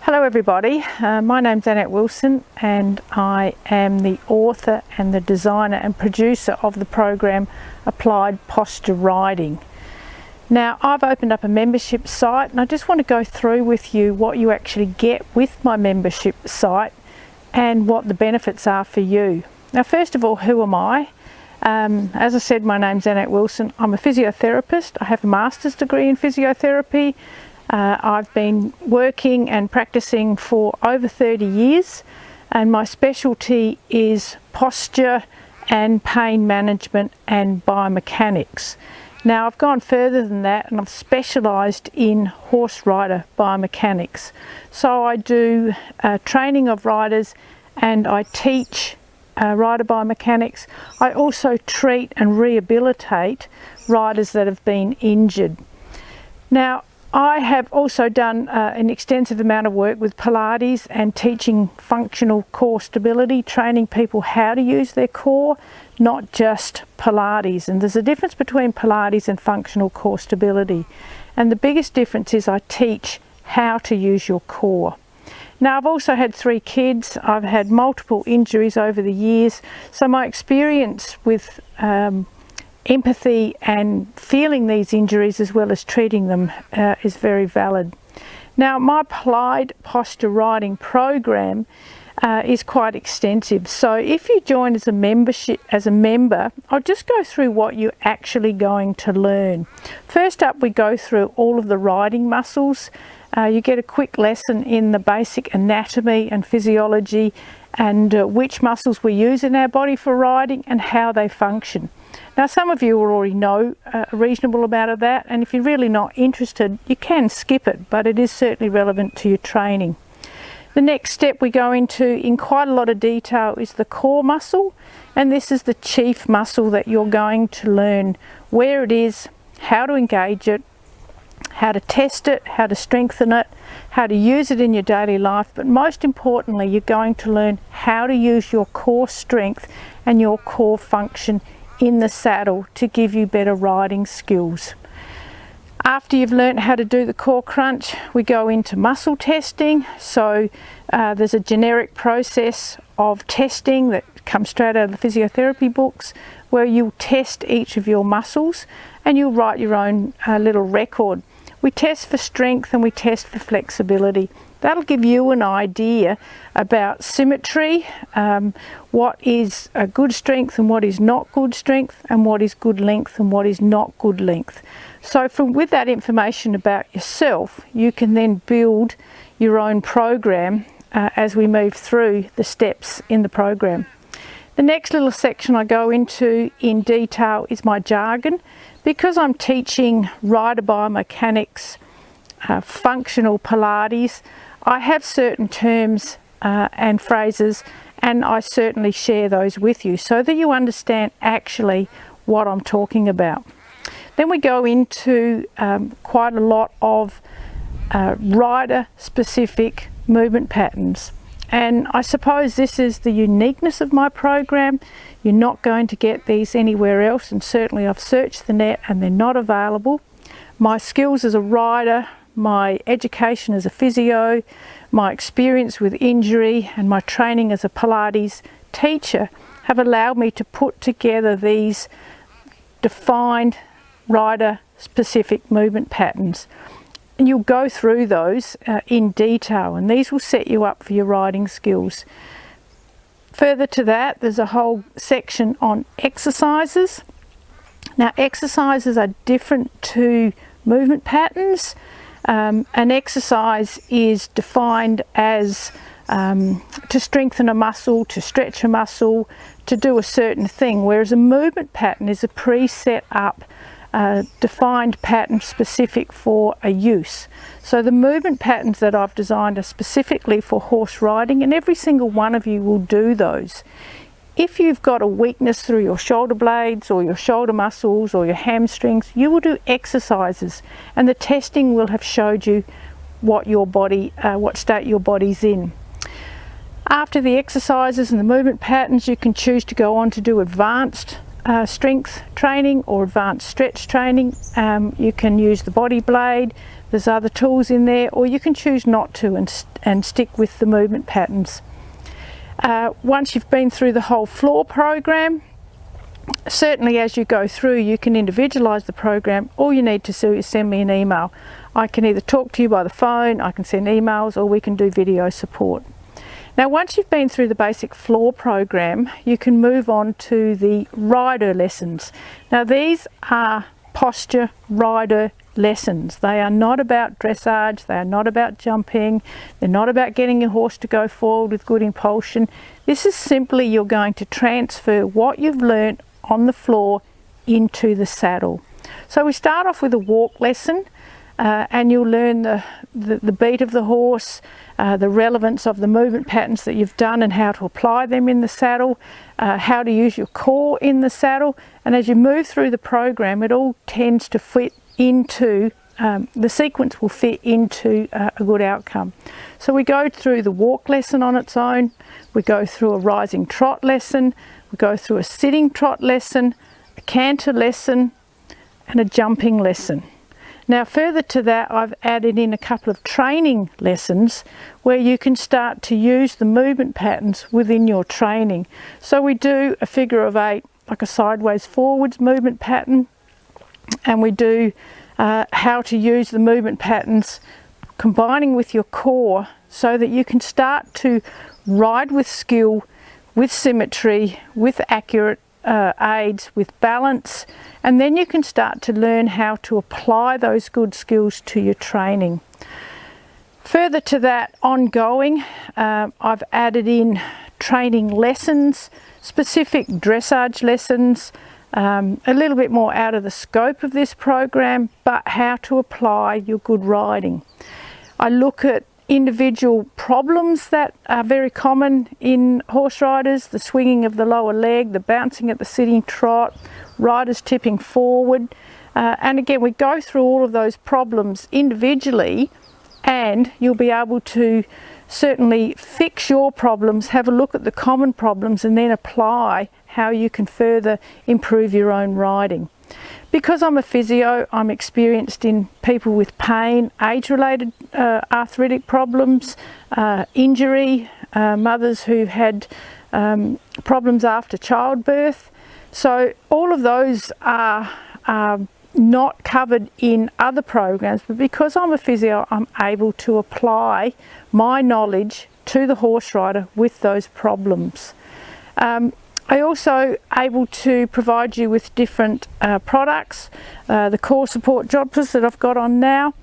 Hello everybody, my name's Annette Wilson and I am the author and the designer and producer of the program Applied Posture Riding. Now I've opened up a membership site and I just want to go through with you what you actually get with my membership site and what the benefits are for you. Now first of all, who am I? As I said, my name's Annette Wilson. I'm a physiotherapist. I have a master's degree in physiotherapy. I've been working and practicing for over 30 years and my specialty is posture and pain management and biomechanics. Now I've gone further than that and I've specialised in horse rider biomechanics. So I do training of riders and I teach rider biomechanics. I also treat and rehabilitate riders that have been injured. Now I have also done an extensive amount of work with Pilates and teaching functional core stability, training people how to use their core, not just Pilates. And there's a difference between Pilates and functional core stability. And the biggest difference is I teach how to use your core. Now I've also had 3 kids. I've had multiple injuries over the years. So my experience with empathy and feeling these injuries as well as treating them is very valid. Now my Applied Posture Riding program is quite extensive. So if you join as a member, I'll just go through what you're actually going to learn. First up, we go through all of the riding muscles. You get a quick lesson in the basic anatomy and physiology and which muscles we use in our body for riding and how they function. Now some of you already know a reasonable amount of that, and if you're really not interested you can skip it, but it is certainly relevant to your training. The next step we go into in quite a lot of detail is the core muscle, and this is the chief muscle that you're going to learn where it is, how to engage it, how to test it, how to strengthen it, how to use it in your daily life, but most importantly you're going to learn how to use your core strength and your core function in the saddle to give you better riding skills. After you've learned how to do the core crunch, we go into muscle testing. So there's a generic process of testing that comes straight out of the physiotherapy books where you'll test each of your muscles and you'll write your own little record. We test for strength and we test for flexibility. That'll give you an idea about symmetry, what is a good strength and what is not good strength, and what is good length and what is not good length. So with that information about yourself, you can then build your own program as we move through the steps in the program. The next little section I go into in detail is my jargon. Because I'm teaching rider biomechanics, functional Pilates, I have certain terms and phrases, and I certainly share those with you so that you understand actually what I'm talking about. Then we go into quite a lot of rider specific movement patterns, and I suppose this is the uniqueness of my program. You're not going to get these anywhere else, and certainly I've searched the net and they're not available. My skills as a rider, my education as a physio, my experience with injury and my training as a Pilates teacher have allowed me to put together these defined rider specific movement patterns. And you'll go through those in detail, and these will set you up for your riding skills. Further to that, there's a whole section on exercises. Now exercises are different to movement patterns. An exercise is defined as to strengthen a muscle, to stretch a muscle, to do a certain thing, whereas a movement pattern is a pre-set up defined pattern specific for a use. So the movement patterns that I've designed are specifically for horse riding, and every single one of you will do those. If you've got a weakness through your shoulder blades or your shoulder muscles or your hamstrings, you will do exercises, and the testing will have showed you what your body, what state your body's in. After the exercises and the movement patterns, you can choose to go on to do advanced strength training or advanced stretch training. You can use the body blade, there's other tools in there, or you can choose not to and stick with the movement patterns. Once you've been through the whole floor program, certainly as you go through you can individualise the program. All you need to do is send me an email. I can either talk to you by the phone, I can send emails, or we can do video support. Now once you've been through the basic floor program, you can move on to the rider lessons. Now these are posture rider lessons. They are not about dressage, they are not about jumping, they're not about getting your horse to go forward with good impulsion. This is simply you're going to transfer what you've learnt on the floor into the saddle. So we start off with a walk lesson, and you'll learn the beat of the horse, the relevance of the movement patterns that you've done and how to apply them in the saddle, how to use your core in the saddle. And as you move through the program, it all tends to fit into, the sequence will fit into a good outcome. So we go through the walk lesson on its own, we go through a rising trot lesson, we go through a sitting trot lesson, a canter lesson, and a jumping lesson. Now further to that, I've added in a couple of training lessons where you can start to use the movement patterns within your training. So we do a figure of 8, like a sideways forwards movement pattern, and we do how to use the movement patterns combining with your core so that you can start to ride with skill, with symmetry, with accurate aids, with balance, and then you can start to learn how to apply those good skills to your training. Further to that, ongoing, I've added in training lessons, specific dressage lessons, a little bit more out of the scope of this program, but how to apply your good riding. I look at individual problems that are very common in horse riders: the swinging of the lower leg, the bouncing at the sitting trot, riders tipping forward, and again we go through all of those problems individually, and you'll be able to certainly fix your problems, have a look at the common problems, and then apply how you can further improve your own riding. Because I'm a physio, I'm experienced in people with pain, age-related arthritic problems, injury, mothers who've had problems after childbirth. So all of those are not covered in other programs, but because I'm a physio, I'm able to apply my knowledge to the horse rider with those problems. I also able to provide you with different products, the core support jodhpurs that I've got on now,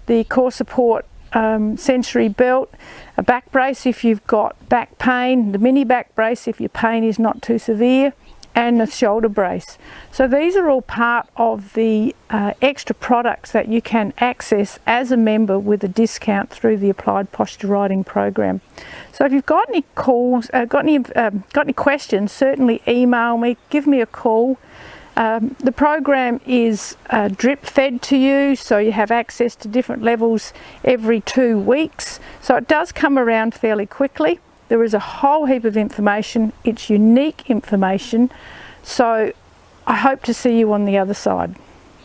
the core support sensory belt, a back brace if you've got back pain, the mini back brace if your pain is not too severe, and the shoulder brace. So these are all part of the extra products that you can access as a member with a discount through the Applied Posture Riding program. So if you've got any calls, got any questions, certainly email me, give me a call. The program is drip fed to you, so you have access to different levels every 2 weeks. So it does come around fairly quickly. There is a whole heap of information. It's unique information. So I hope to see you on the other side.